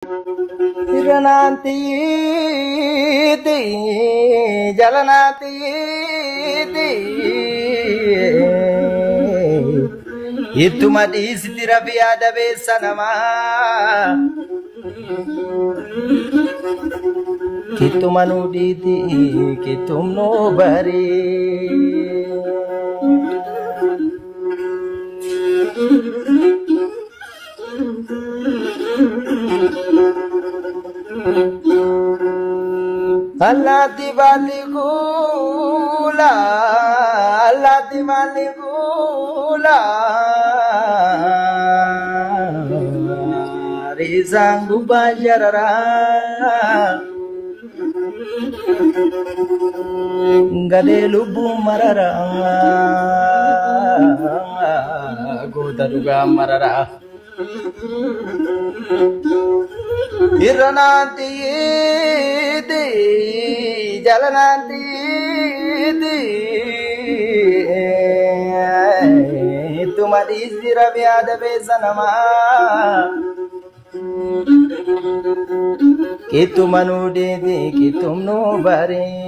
Irananti ti jalanati ti itu madis tirabi ada besanama kitu manuditi kitum no bari Allah diwali gula Rizang bubajarara Gade lubu marara Goda duga marara Irananti di jalananti di itu madis dirabi ada besanama kitu manudi di kitum no bari